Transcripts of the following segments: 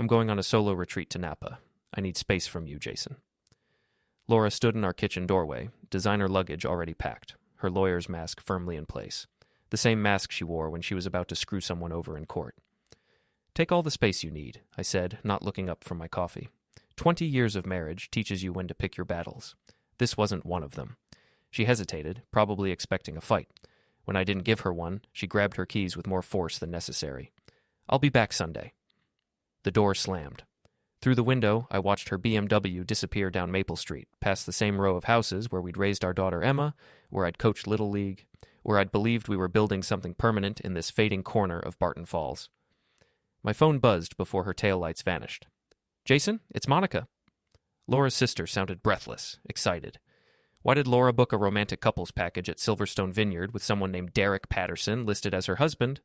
I'm going on a solo retreat to Napa. I need space from you, Jason. Laura stood in our kitchen doorway, designer luggage already packed, her lawyer's mask firmly in place, the same mask she wore when she was about to screw someone over in court. Take all the space you need, I said, not looking up from my coffee. 20 years of marriage teaches you when to pick your battles. This wasn't one of them. She hesitated, probably expecting a fight. When I didn't give her one, she grabbed her keys with more force than necessary. I'll be back Sunday. The door slammed. Through the window, I watched her BMW disappear down Maple Street, past the same row of houses where we'd raised our daughter Emma, where I'd coached Little League, where I'd believed we were building something permanent in this fading corner of Barton Falls. My phone buzzed before her taillights vanished. Jason, it's Monica. Laura's sister sounded breathless, excited. Why did Laura book a romantic couples package at Silverstone Vineyard with someone named Derek Patterson listed as her husband?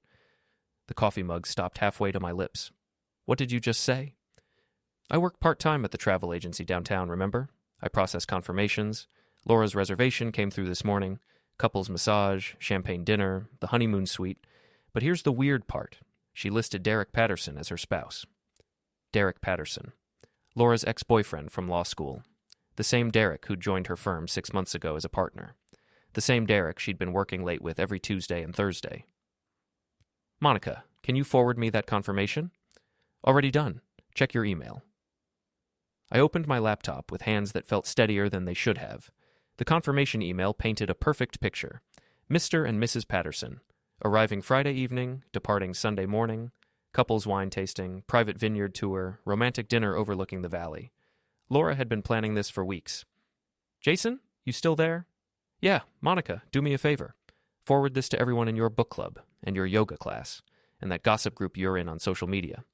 The coffee mug stopped halfway to my lips. What did you just say? I work part-time at the travel agency downtown, remember? I process confirmations. Laura's reservation came through this morning. Couples massage, champagne dinner, the honeymoon suite. But here's the weird part. She listed Derek Patterson as her spouse. Derek Patterson. Laura's ex-boyfriend from law school. The same Derek who'd joined her firm 6 months ago as a partner. The same Derek she'd been working late with every Tuesday and Thursday. Monica, can you forward me that confirmation? Already done. Check your email. I opened my laptop with hands that felt steadier than they should have. The confirmation email painted a perfect picture. Mr. and Mrs. Patterson, arriving Friday evening, departing Sunday morning, couples wine tasting, private vineyard tour, romantic dinner overlooking the valley. Laura had been planning this for weeks. Jason, you still there? Yeah, Monica, do me a favor. Forward this to everyone in your book club and your yoga class and that gossip group you're in on social media.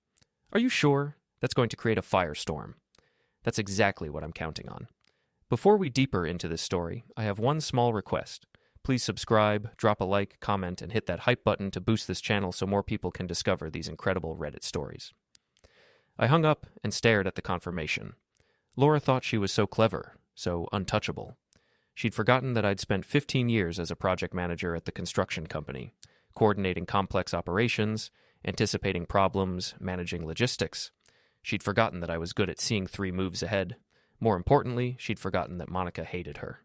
Are you sure? That's going to create a firestorm. That's exactly what I'm counting on. Before we deeper into this story, I have one small request. Please subscribe, drop a like, comment, and hit that hype button to boost this channel so more people can discover these incredible Reddit stories. I hung up and stared at the confirmation. Laura thought she was so clever, so untouchable. She'd forgotten that I'd spent 15 years as a project manager at the construction company, coordinating complex operations, anticipating problems, managing logistics. She'd forgotten that I was good at seeing 3 moves ahead. More importantly, she'd forgotten that Monica hated her.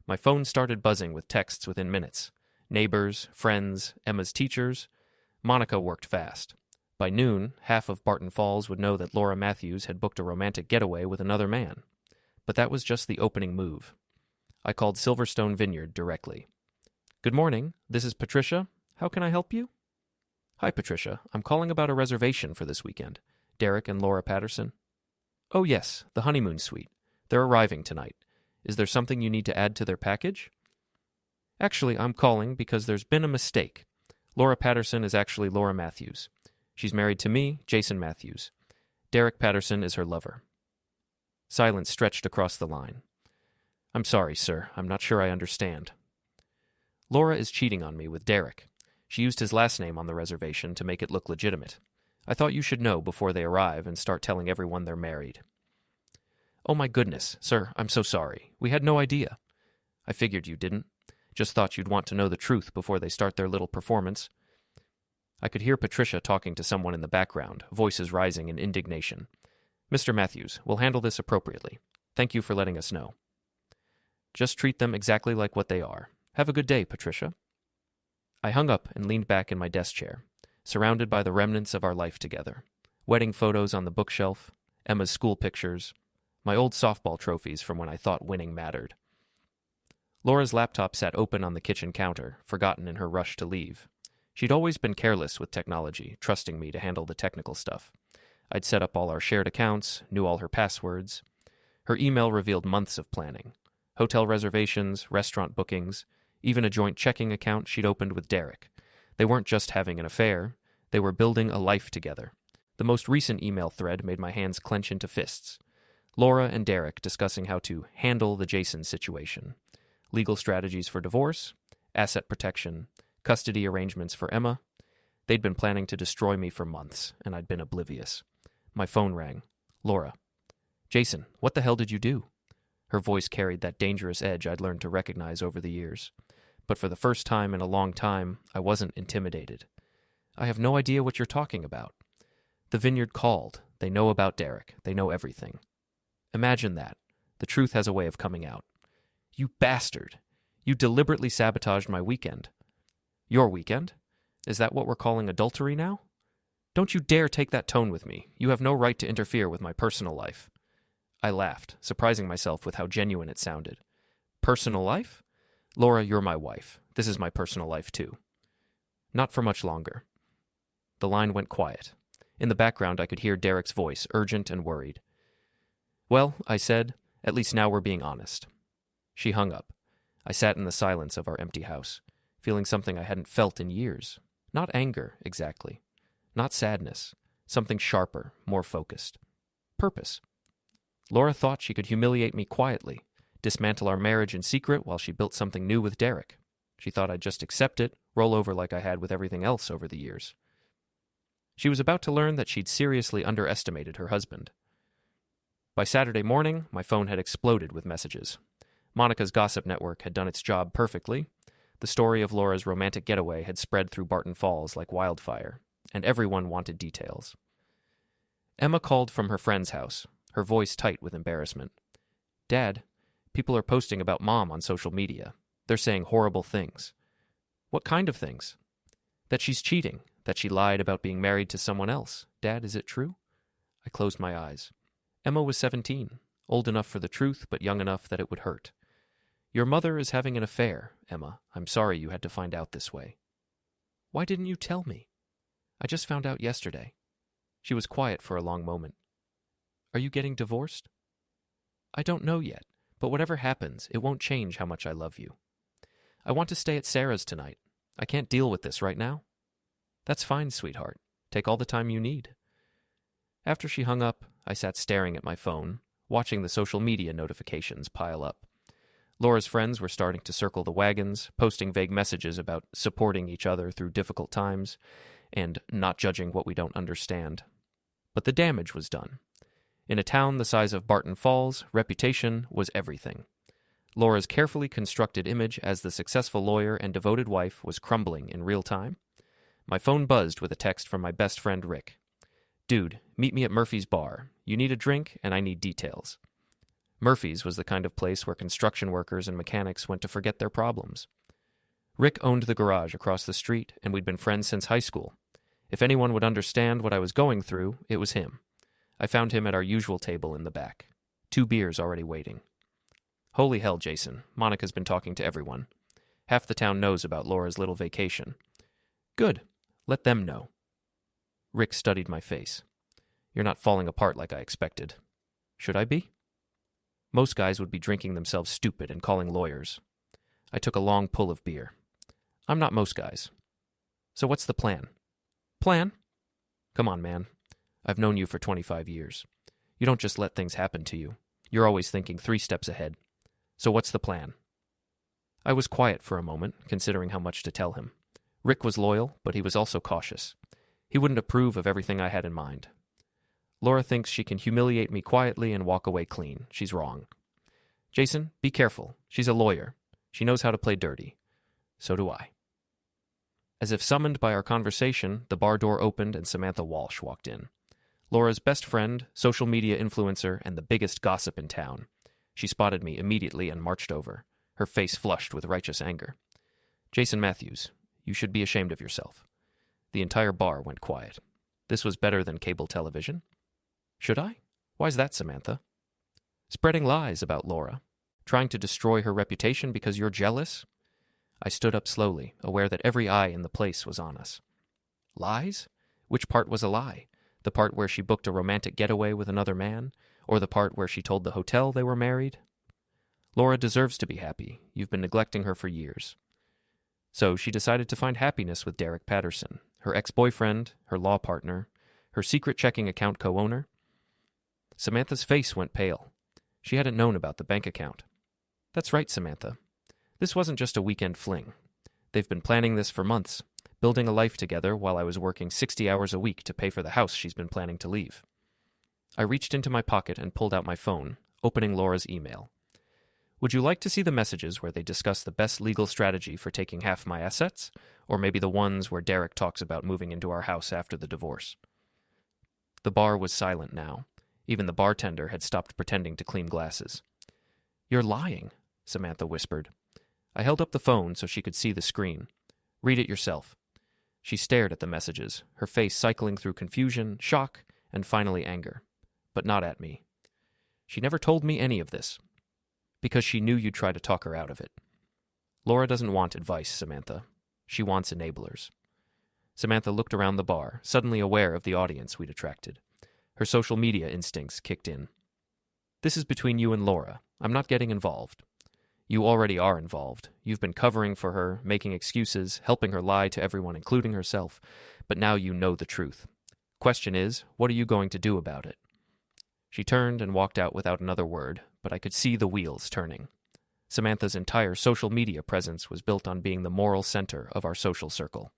My phone started buzzing with texts within minutes. Neighbors, friends, Emma's teachers. Monica worked fast. By noon, half of Barton Falls would know that Laura Matthews had booked a romantic getaway with another man. But that was just the opening move. I called Silverstone Vineyard directly. Good morning, this is Patricia. How can I help you? Hi, Patricia. I'm calling about a reservation for this weekend. Derek and Laura Patterson. Oh, yes, the honeymoon suite. They're arriving tonight. Is there something you need to add to their package? Actually, I'm calling because there's been a mistake. Laura Patterson is actually Laura Matthews. She's married to me, Jason Matthews. Derek Patterson is her lover. Silence stretched across the line. I'm sorry, sir. I'm not sure I understand. Laura is cheating on me with Derek. She used his last name on the reservation to make it look legitimate. I thought you should know before they arrive and start telling everyone they're married. Oh my goodness, sir, I'm so sorry. We had no idea. I figured you didn't. Just thought you'd want to know the truth before they start their little performance. I could hear Patricia talking to someone in the background, voices rising in indignation. Mr. Matthews, we'll handle this appropriately. Thank you for letting us know. Just treat them exactly like what they are. Have a good day, Patricia. I hung up and leaned back in my desk chair, surrounded by the remnants of our life together. Wedding photos on the bookshelf, Emma's school pictures, my old softball trophies from when I thought winning mattered. Laura's laptop sat open on the kitchen counter, forgotten in her rush to leave. She'd always been careless with technology, trusting me to handle the technical stuff. I'd set up all our shared accounts, knew all her passwords. Her email revealed months of planning. Hotel reservations, restaurant bookings, even a joint checking account she'd opened with Derek. They weren't just having an affair, they were building a life together. The most recent email thread made my hands clench into fists. Laura and Derek discussing how to handle the Jason situation. Legal strategies for divorce, asset protection, custody arrangements for Emma. They'd been planning to destroy me for months, and I'd been oblivious. My phone rang. Laura. Jason, what the hell did you do? Her voice carried that dangerous edge I'd learned to recognize over the years. But for the first time in a long time, I wasn't intimidated. I have no idea what you're talking about. The vineyard called. They know about Derek. They know everything. Imagine that. The truth has a way of coming out. You bastard! You deliberately sabotaged my weekend. Your weekend? Is that what we're calling adultery now? Don't you dare take that tone with me. You have no right to interfere with my personal life. I laughed, surprising myself with how genuine it sounded. Personal life? Laura, you're my wife. This is my personal life, too. Not for much longer. The line went quiet. In the background, I could hear Derek's voice, urgent and worried. Well, I said, at least now we're being honest. She hung up. I sat in the silence of our empty house, feeling something I hadn't felt in years. Not anger, exactly. Not sadness. Something sharper, more focused. Purpose. Laura thought she could humiliate me quietly, dismantle our marriage in secret while she built something new with Derek. She thought I'd just accept it, roll over like I had with everything else over the years. She was about to learn that she'd seriously underestimated her husband. By Saturday morning, my phone had exploded with messages. Monica's gossip network had done its job perfectly. The story of Laura's romantic getaway had spread through Barton Falls like wildfire, and everyone wanted details. Emma called from her friend's house, her voice tight with embarrassment. Dad, people are posting about Mom on social media. They're saying horrible things. What kind of things? That she's cheating, that she lied about being married to someone else. Dad, is it true? I closed my eyes. Emma was 17, old enough for the truth, but young enough that it would hurt. Your mother is having an affair, Emma. I'm sorry you had to find out this way. Why didn't you tell me? I just found out yesterday. She was quiet for a long moment. Are you getting divorced? I don't know yet, but whatever happens, it won't change how much I love you. I want to stay at Sarah's tonight. I can't deal with this right now. That's fine, sweetheart. Take all the time you need. After she hung up, I sat staring at my phone, watching the social media notifications pile up. Laura's friends were starting to circle the wagons, posting vague messages about supporting each other through difficult times and not judging what we don't understand. But the damage was done. In a town the size of Barton Falls, reputation was everything. Laura's carefully constructed image as the successful lawyer and devoted wife was crumbling in real time. My phone buzzed with a text from my best friend Rick. Dude, meet me at Murphy's bar. You need a drink, and I need details. Murphy's was the kind of place where construction workers and mechanics went to forget their problems. Rick owned the garage across the street, and we'd been friends since high school. If anyone would understand what I was going through, it was him. I found him at our usual table in the back. 2 beers already waiting. Holy hell, Jason. Monica's been talking to everyone. Half the town knows about Laura's little vacation. Good. Let them know. Rick studied my face. You're not falling apart like I expected. Should I be? Most guys would be drinking themselves stupid and calling lawyers. I took a long pull of beer. I'm not most guys. So what's the plan? Plan? Come on, man. I've known you for 25 years. You don't just let things happen to you. You're always thinking 3 steps ahead. So what's the plan? I was quiet for a moment, considering how much to tell him. Rick was loyal, but he was also cautious. He wouldn't approve of everything I had in mind. Laura thinks she can humiliate me quietly and walk away clean. She's wrong. Jason, be careful. She's a lawyer. She knows how to play dirty. So do I. As if summoned by our conversation, the bar door opened and Samantha Walsh walked in. Laura's best friend, social media influencer, and the biggest gossip in town. She spotted me immediately and marched over, her face flushed with righteous anger. Jason Matthews, you should be ashamed of yourself. The entire bar went quiet. This was better than cable television. Should I? Why's that, Samantha? Spreading lies about Laura. Trying to destroy her reputation because you're jealous? I stood up slowly, aware that every eye in the place was on us. Lies? Which part was a lie? The part where she booked a romantic getaway with another man? Or the part where she told the hotel they were married? Laura deserves to be happy. You've been neglecting her for years. So she decided to find happiness with Derek Patterson, her ex-boyfriend, her law partner, her secret checking account co-owner. Samantha's face went pale. She hadn't known about the bank account. That's right, Samantha. This wasn't just a weekend fling. They've been planning this for months, building a life together while I was working 60 hours a week to pay for the house she's been planning to leave. I reached into my pocket and pulled out my phone, opening Laura's email. Would you like to see the messages where they discuss the best legal strategy for taking half my assets? Or maybe the ones where Derek talks about moving into our house after the divorce? The bar was silent now. Even the bartender had stopped pretending to clean glasses. "You're lying," Samantha whispered. I held up the phone so she could see the screen. "Read it yourself." She stared at the messages, her face cycling through confusion, shock, and finally anger. But not at me. "She never told me any of this." "Because she knew you'd try to talk her out of it." "Laura doesn't want advice, Samantha. She wants enablers." Samantha looked around the bar, suddenly aware of the audience we'd attracted. Her social media instincts kicked in. "This is between you and Laura. I'm not getting involved." "You already are involved. You've been covering for her, making excuses, helping her lie to everyone, including herself. But now you know the truth. Question is, what are you going to do about it?" She turned and walked out without another word, but I could see the wheels turning. Samantha's entire social media presence was built on being the moral center of our social circle.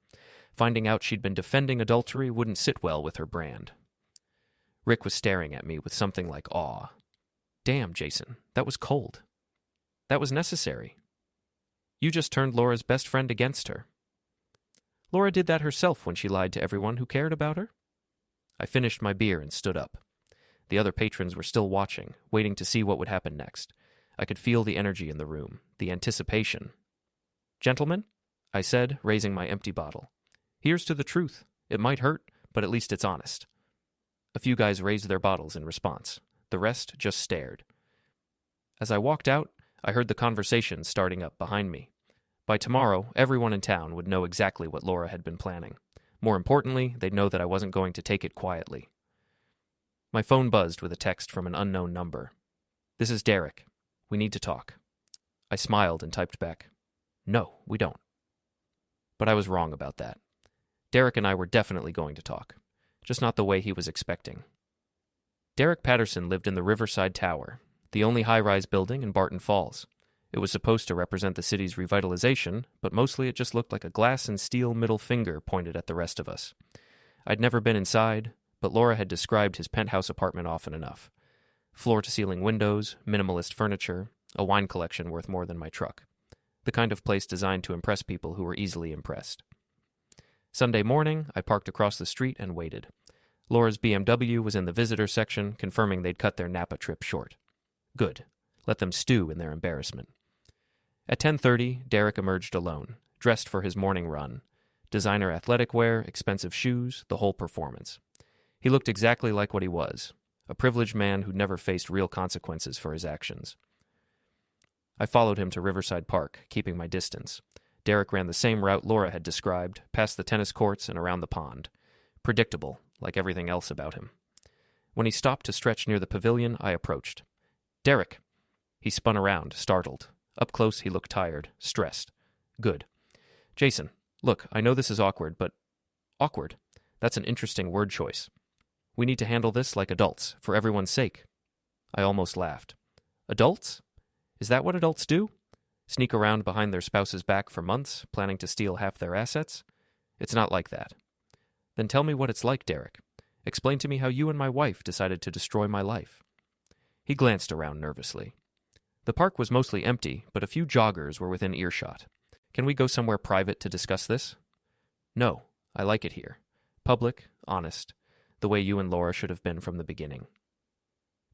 Finding out she'd been defending adultery wouldn't sit well with her brand. Rick was staring at me with something like awe. "Damn, Jason, that was cold. That was necessary. You just turned Laura's best friend against her." "Laura did that herself when she lied to everyone who cared about her." I finished my beer and stood up. The other patrons were still watching, waiting to see what would happen next. I could feel the energy in the room, the anticipation. "Gentlemen," I said, raising my empty bottle. "Here's to the truth. It might hurt, but at least it's honest." A few guys raised their bottles in response. The rest just stared. As I walked out, I heard the conversation starting up behind me. By tomorrow, everyone in town would know exactly what Laura had been planning. More importantly, they'd know that I wasn't going to take it quietly. My phone buzzed with a text from an unknown number. "This is Derek. We need to talk." I smiled and typed back, "No, we don't." But I was wrong about that. Derek and I were definitely going to talk, just not the way he was expecting. Derek Patterson lived in the Riverside Tower, the only high-rise building in Barton Falls. It was supposed to represent the city's revitalization, but mostly it just looked like a glass and steel middle finger pointed at the rest of us. I'd never been inside, but Laura had described his penthouse apartment often enough. Floor-to-ceiling windows, minimalist furniture, a wine collection worth more than my truck. The kind of place designed to impress people who were easily impressed. Sunday morning, I parked across the street and waited. Laura's BMW was in the visitor section, confirming they'd cut their Napa trip short. Good. Let them stew in their embarrassment. At 10:30, Derek emerged alone, dressed for his morning run. Designer athletic wear, expensive shoes, the whole performance. He looked exactly like what he was, a privileged man who'd never faced real consequences for his actions. I followed him to Riverside Park, keeping my distance. Derek ran the same route Laura had described, past the tennis courts and around the pond. Predictable, like everything else about him. When he stopped to stretch near the pavilion, I approached. "Derek!" He spun around, startled. Up close, he looked tired, stressed. "Good. Jason, look, I know this is awkward, but..." "Awkward? That's an interesting word choice. We need to handle this like adults, for everyone's sake." I almost laughed. "Adults? Is that what adults do? Sneak around behind their spouse's back for months, planning to steal half their assets? It's not like that." "Then tell me what it's like, Derek. Explain to me how you and my wife decided to destroy my life." He glanced around nervously. The park was mostly empty, but a few joggers were within earshot. "Can we go somewhere private to discuss this?" "No, I like it here. Public, honest, the way you and Laura should have been from the beginning."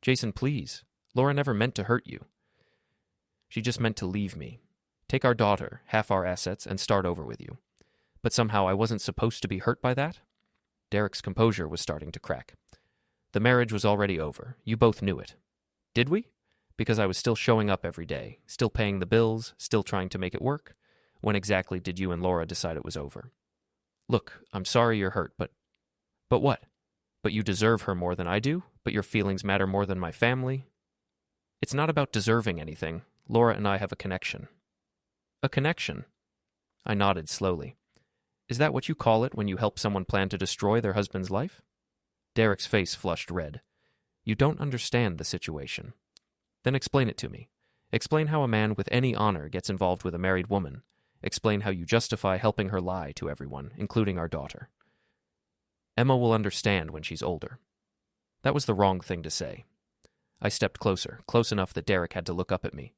"Jason, please. Laura never meant to hurt you. She just meant to leave me. Take our daughter, half our assets, and start over with you. But somehow I wasn't supposed to be hurt by that?" Derek's composure was starting to crack. "The marriage was already over. You both knew it." "Did we? Because I was still showing up every day, still paying the bills, still trying to make it work? When exactly did you and Laura decide it was over?" "Look, I'm sorry you're hurt, but..." "But what? But you deserve her more than I do? But your feelings matter more than my family?" "It's not about deserving anything. Laura and I have a connection." "A connection?" I nodded slowly. "Is that what you call it when you help someone plan to destroy their husband's life?" Derek's face flushed red. "You don't understand the situation." "Then explain it to me. Explain how a man with any honor gets involved with a married woman. Explain how you justify helping her lie to everyone, including our daughter." "Emma will understand when she's older." That was the wrong thing to say. I stepped closer, close enough that Derek had to look up at me.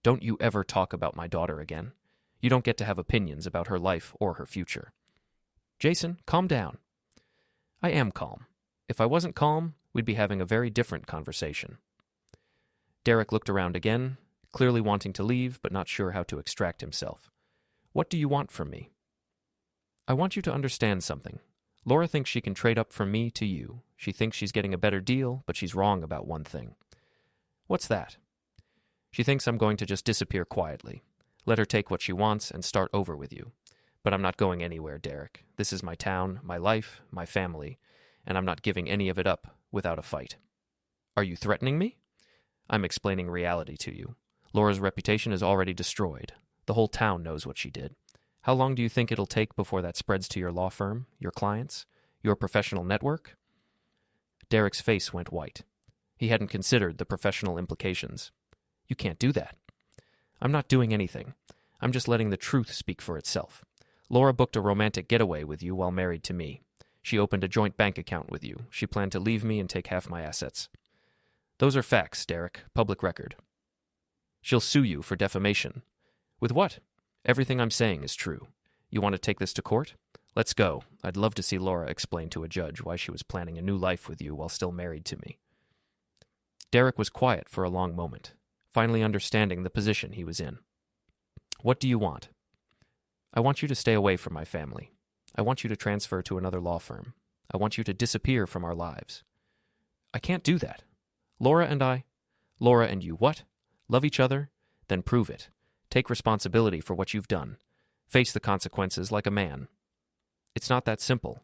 "Don't you ever talk about my daughter again. You don't get to have opinions about her life or her future." "Jason, calm down." "I am calm. If I wasn't calm, we'd be having a very different conversation. Derek looked around again, clearly wanting to leave, but not sure how to extract himself. What do you want from me? I want you to understand something. Laura thinks she can trade up from me to you. She thinks she's getting a better deal, but she's wrong about one thing. What's that? She thinks I'm going to just disappear quietly, let her take what she wants and start over with you. But I'm not going anywhere, Derek. This is my town, my life, my family, and I'm not giving any of it up without a fight. Are you threatening me? I'm explaining reality to you. Laura's reputation is already destroyed. The whole town knows what she did. How long do you think it'll take before that spreads to your law firm, your clients, your professional network? Derek's face went white. He hadn't considered the professional implications. You can't do that. I'm not doing anything. I'm just letting the truth speak for itself. Laura booked a romantic getaway with you while married to me. She opened a joint bank account with you. She planned to leave me and take half my assets. Those are facts, Derek. Public record. She'll sue you for defamation. With what? Everything I'm saying is true. You want to take this to court? Let's go. I'd love to see Laura explain to a judge why she was planning a new life with you while still married to me. Derek was quiet for a long moment, finally understanding the position he was in. What do you want? I want you to stay away from my family. I want you to transfer to another law firm. I want you to disappear from our lives. I can't do that. Laura and you what? Love each other? Then prove it. Take responsibility for what you've done. Face the consequences like a man. It's not that simple.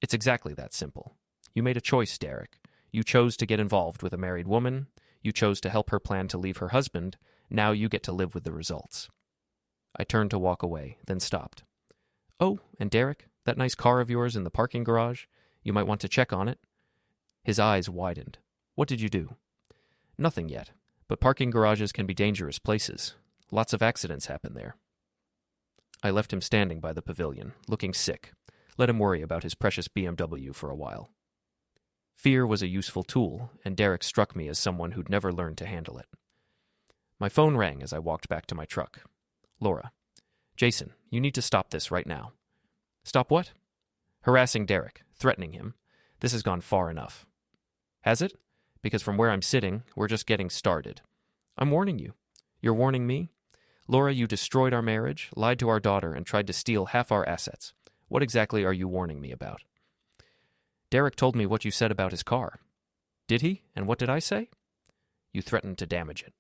It's exactly that simple. You made a choice, Derek. You chose to get involved with a married woman. You chose to help her plan to leave her husband. Now you get to live with the results. I turned to walk away, then stopped. Oh, and Derek, that nice car of yours in the parking garage, you might want to check on it. His eyes widened. What did you do? Nothing yet, but parking garages can be dangerous places. Lots of accidents happen there. I left him standing by the pavilion, looking sick. Let him worry about his precious BMW for a while. Fear was a useful tool, and Derek struck me as someone who'd never learned to handle it. My phone rang as I walked back to my truck. Laura. Jason, you need to stop this right now. Stop what? Harassing Derek, threatening him. This has gone far enough. Has it? Because from where I'm sitting, we're just getting started. I'm warning you. You're warning me? Laura, you destroyed our marriage, lied to our daughter, and tried to steal half our assets. What exactly are you warning me about? Derek told me what you said about his car. Did he? And what did I say? You threatened to damage it.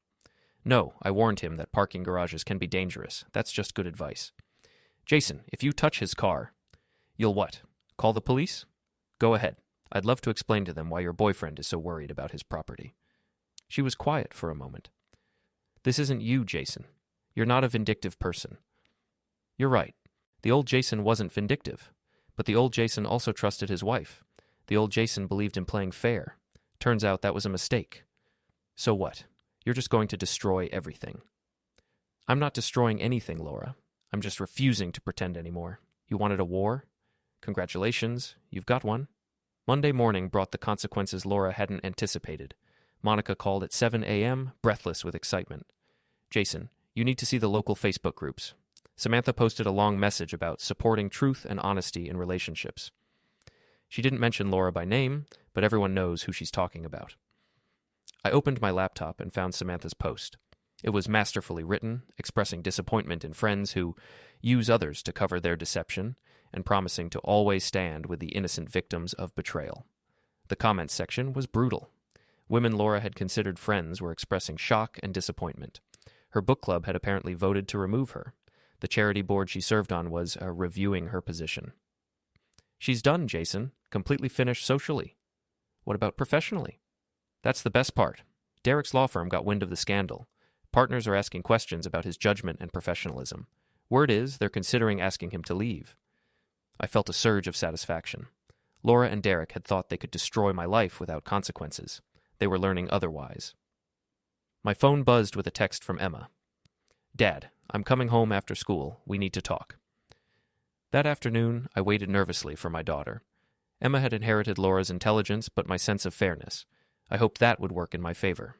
No, I warned him that parking garages can be dangerous. That's just good advice. Jason, if you touch his car, you'll what? Call the police? Go ahead. I'd love to explain to them why your boyfriend is so worried about his property. She was quiet for a moment. This isn't you, Jason. You're not a vindictive person. You're right. The old Jason wasn't vindictive. But the old Jason also trusted his wife. The old Jason believed in playing fair. Turns out that was a mistake. So what? You're just going to destroy everything. I'm not destroying anything, Laura. I'm just refusing to pretend anymore. You wanted a war? Congratulations, you've got one. Monday morning brought the consequences Laura hadn't anticipated. Monica called at 7 a.m., breathless with excitement. Jason, you need to see the local Facebook groups. Samantha posted a long message about supporting truth and honesty in relationships. She didn't mention Laura by name, but everyone knows who she's talking about. I opened my laptop and found Samantha's post. It was masterfully written, expressing disappointment in friends who use others to cover their deception, and promising to always stand with the innocent victims of betrayal. The comments section was brutal. Women Laura had considered friends were expressing shock and disappointment. Her book club had apparently voted to remove her. The charity board she served on was reviewing her position. She's done, Jason. Completely finished socially. What about professionally? That's the best part. Derek's law firm got wind of the scandal. Partners are asking questions about his judgment and professionalism. Word is they're considering asking him to leave. I felt a surge of satisfaction. Laura and Derek had thought they could destroy my life without consequences. They were learning otherwise. My phone buzzed with a text from Emma. Dad, I'm coming home after school. We need to talk. That afternoon, I waited nervously for my daughter. Emma had inherited Laura's intelligence, but my sense of fairness. I hoped that would work in my favor.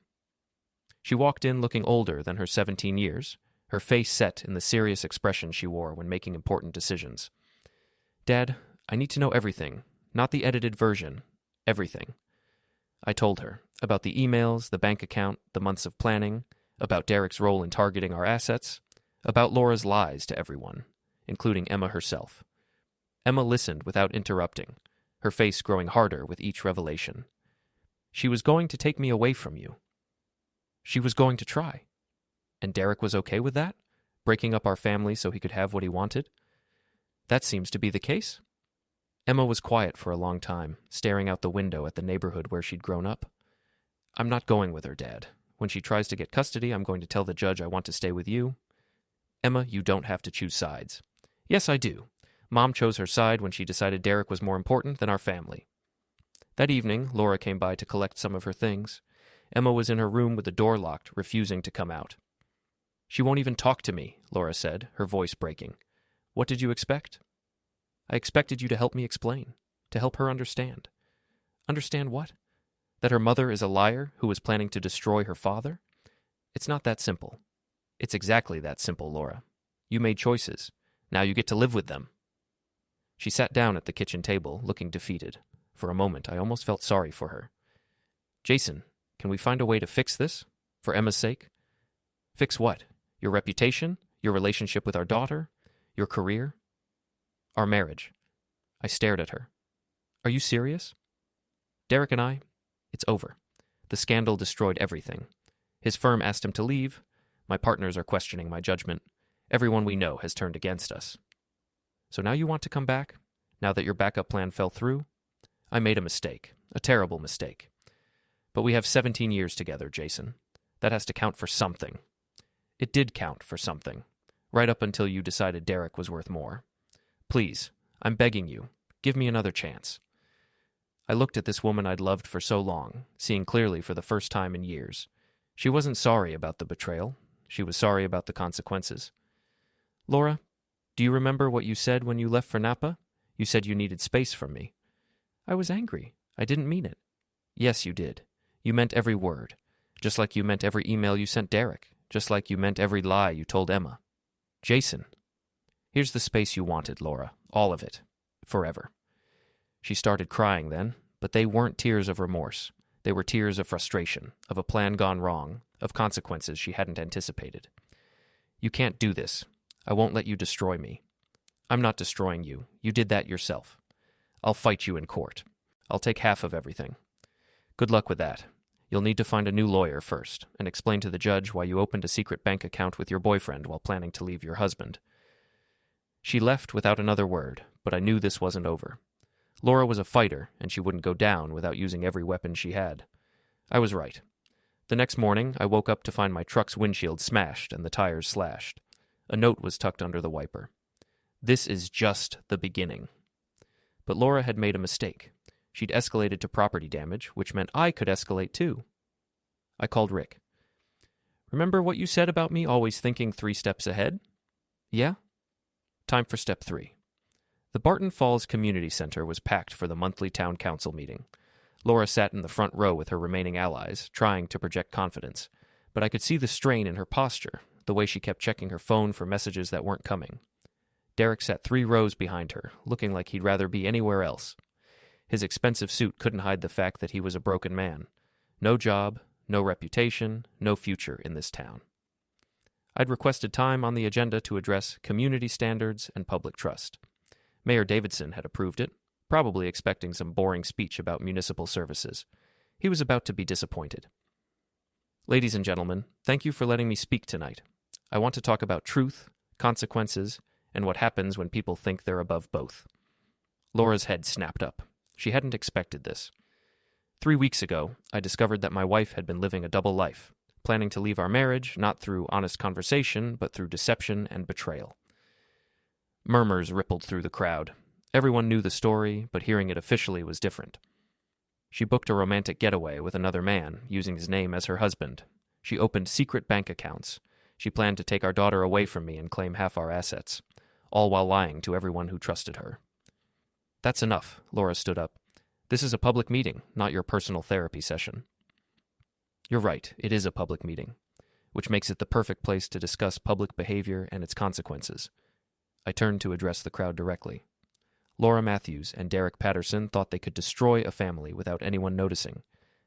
She walked in looking older than her 17 years, her face set in the serious expression she wore when making important decisions. Dad, I need to know everything, not the edited version. Everything. I told her about the emails, the bank account, the months of planning, about Derek's role in targeting our assets, about Laura's lies to everyone, including Emma herself. Emma listened without interrupting, her face growing harder with each revelation. She was going to take me away from you. She was going to try. And Derek was okay with that? Breaking up our family so he could have what he wanted? That seems to be the case. Emma was quiet for a long time, staring out the window at the neighborhood where she'd grown up. I'm not going with her, Dad. When she tries to get custody, I'm going to tell the judge I want to stay with you. Emma, you don't have to choose sides. Yes, I do. Mom chose her side when she decided Derek was more important than our family. That evening, Laura came by to collect some of her things. Emma was in her room with the door locked, refusing to come out. She won't even talk to me, Laura said, her voice breaking. What did you expect? I expected you to help me explain, to help her understand. Understand what? That her mother is a liar who was planning to destroy her father? It's not that simple. It's exactly that simple, Laura. You made choices. Now you get to live with them. She sat down at the kitchen table, looking defeated. For a moment, I almost felt sorry for her. Jason, can we find a way to fix this? For Emma's sake? Fix what? Your reputation? Your relationship with our daughter? Your career? Our marriage. I stared at her. Are you serious? Derek and I, it's over. The scandal destroyed everything. His firm asked him to leave. My partners are questioning my judgment. Everyone we know has turned against us. So now you want to come back? Now that your backup plan fell through? I made a mistake, a terrible mistake. But we have 17 years together, Jason. That has to count for something. It did count for something, right up until you decided Derek was worth more. Please, I'm begging you, give me another chance. I looked at this woman I'd loved for so long, seeing clearly for the first time in years. She wasn't sorry about the betrayal. She was sorry about the consequences. Laura, do you remember what you said when you left for Napa? You said you needed space from me. I was angry. I didn't mean it. Yes, you did. You meant every word. Just like you meant every email you sent Derek. Just like you meant every lie you told Emma. Jason. Here's the space you wanted, Laura. All of it. Forever. She started crying then, but they weren't tears of remorse. They were tears of frustration, of a plan gone wrong, of consequences she hadn't anticipated. You can't do this. I won't let you destroy me. I'm not destroying you. You did that yourself. I'll fight you in court. I'll take half of everything. Good luck with that. You'll need to find a new lawyer first and explain to the judge why you opened a secret bank account with your boyfriend while planning to leave your husband. She left without another word, but I knew this wasn't over. Laura was a fighter, and she wouldn't go down without using every weapon she had. I was right. The next morning, I woke up to find my truck's windshield smashed and the tires slashed. A note was tucked under the wiper. This is just the beginning. But Laura had made a mistake. She'd escalated to property damage, which meant I could escalate too. I called Rick. Remember what you said about me always thinking 3 steps ahead? Yeah? Time for step 3. The Barton Falls Community Center was packed for the monthly town council meeting. Laura sat in the front row with her remaining allies, trying to project confidence, but I could see the strain in her posture, the way she kept checking her phone for messages that weren't coming. Derek sat 3 rows behind her, looking like he'd rather be anywhere else. His expensive suit couldn't hide the fact that he was a broken man. No job, no reputation, no future in this town. I'd requested time on the agenda to address community standards and public trust. Mayor Davidson had approved it, probably expecting some boring speech about municipal services. He was about to be disappointed. Ladies and gentlemen, thank you for letting me speak tonight. I want to talk about truth, consequences, and what happens when people think they're above both. Laura's head snapped up. She hadn't expected this. 3 weeks ago, I discovered that my wife had been living a double life, planning to leave our marriage not through honest conversation, but through deception and betrayal. Murmurs rippled through the crowd. Everyone knew the story, but hearing it officially was different. She booked a romantic getaway with another man, using his name as her husband. She opened secret bank accounts. She planned to take our daughter away from me and claim half our assets, all while lying to everyone who trusted her. That's enough, Laura stood up. This is a public meeting, not your personal therapy session. You're right, it is a public meeting, which makes it the perfect place to discuss public behavior and its consequences. I turned to address the crowd directly. Laura Matthews and Derek Patterson thought they could destroy a family without anyone noticing.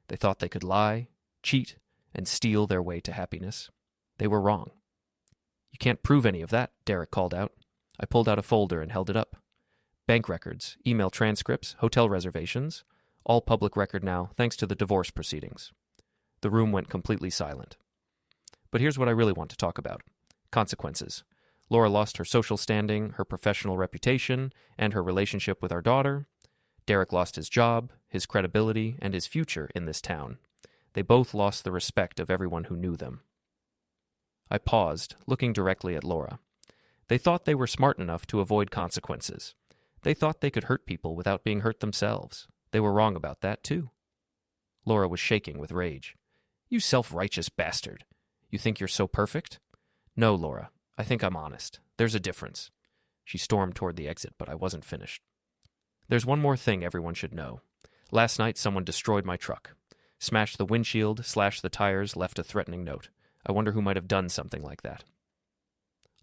They thought they could lie, cheat, and steal their way to happiness. They were wrong. "You can't prove any of that," Derek called out. I pulled out a folder and held it up. Bank records, email transcripts, hotel reservations, all public record now thanks to the divorce proceedings. The room went completely silent. But here's what I really want to talk about. Consequences. Laura lost her social standing, her professional reputation, and her relationship with our daughter. Derek lost his job, his credibility, and his future in this town. They both lost the respect of everyone who knew them. I paused, looking directly at Laura. They thought they were smart enough to avoid consequences. They thought they could hurt people without being hurt themselves. They were wrong about that, too. Laura was shaking with rage. "You self-righteous bastard. You think you're so perfect?" "No, Laura. I think I'm honest. There's a difference." She stormed toward the exit, but I wasn't finished. "There's one more thing everyone should know. Last night someone destroyed my truck. Smashed the windshield, slashed the tires, left a threatening note. I wonder who might have done something like that."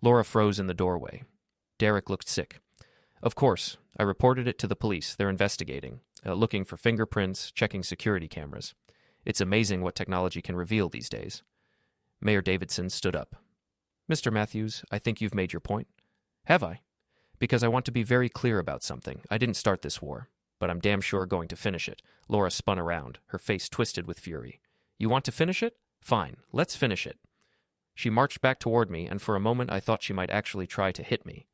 Laura froze in the doorway. Derek looked sick. "Of course. I reported it to the police. They're investigating, looking for fingerprints, checking security cameras. It's amazing what technology can reveal these days." Mayor Davidson stood up. "Mr. Matthews, I think you've made your point." "Have I?" "Because I want to be very clear about something. I didn't start this war, but I'm damn sure going to finish it." Laura spun around, her face twisted with fury. "You want to finish it? Fine, let's finish it." She marched back toward me, and for a moment I thought she might actually try to hit me.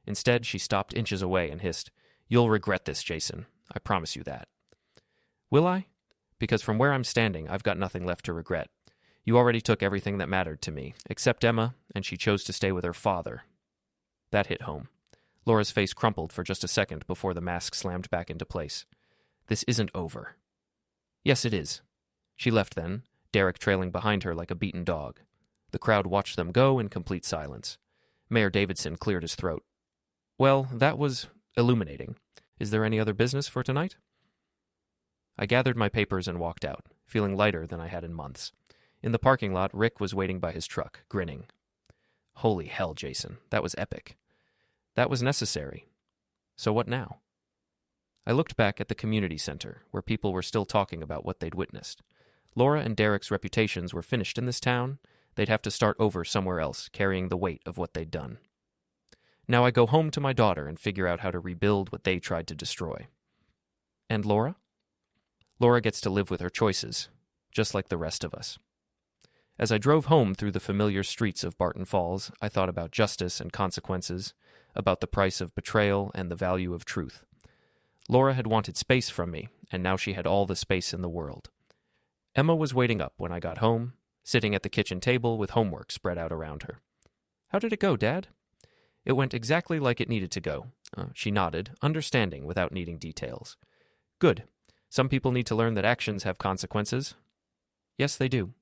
Instead, she stopped inches away and hissed, "You'll regret this, Jason. I promise you that." "Will I? Because from where I'm standing, I've got nothing left to regret. You already took everything that mattered to me, except Emma, and she chose to stay with her father." That hit home. Laura's face crumpled for just a second before the mask slammed back into place. "This isn't over." "Yes, it is." She left then, Derek trailing behind her like a beaten dog. The crowd watched them go in complete silence. Mayor Davidson cleared his throat. "Well, that was illuminating. Is there any other business for tonight?" I gathered my papers and walked out, feeling lighter than I had in months. In the parking lot, Rick was waiting by his truck, grinning. "Holy hell, Jason, that was epic." "That was necessary. So what now?" I looked back at the community center, where people were still talking about what they'd witnessed. Laura and Derek's reputations were finished in this town. They'd have to start over somewhere else, carrying the weight of what they'd done. Now I go home to my daughter and figure out how to rebuild what they tried to destroy. And Laura? Laura gets to live with her choices, just like the rest of us. As I drove home through the familiar streets of Barton Falls, I thought about justice and consequences, about the price of betrayal and the value of truth. Laura had wanted space from me, and now she had all the space in the world. Emma was waiting up when I got home, sitting at the kitchen table with homework spread out around her. "How did it go, Dad?" "It went exactly like it needed to go." She nodded, understanding without needing details. "Good. Some people need to learn that actions have consequences." "Yes, they do."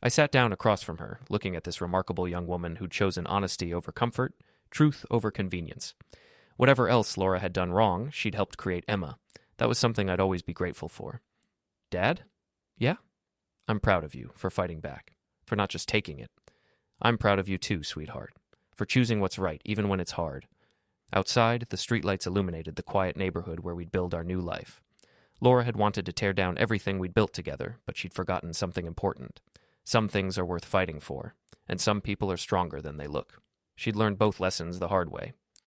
I sat down across from her, looking at this remarkable young woman who'd chosen honesty over comfort, truth over convenience. Whatever else Laura had done wrong, she'd helped create Emma. That was something I'd always be grateful for. "Dad? Yeah? I'm proud of you for fighting back, for not just taking it. I'm proud of you too, sweetheart, for choosing what's right even when it's hard." Outside, the streetlights illuminated the quiet neighborhood where we'd build our new life. Laura had wanted to tear down everything we'd built together, but she'd forgotten something important. Some things are worth fighting for, and some people are stronger than they look. She'd learned both lessons the hard way.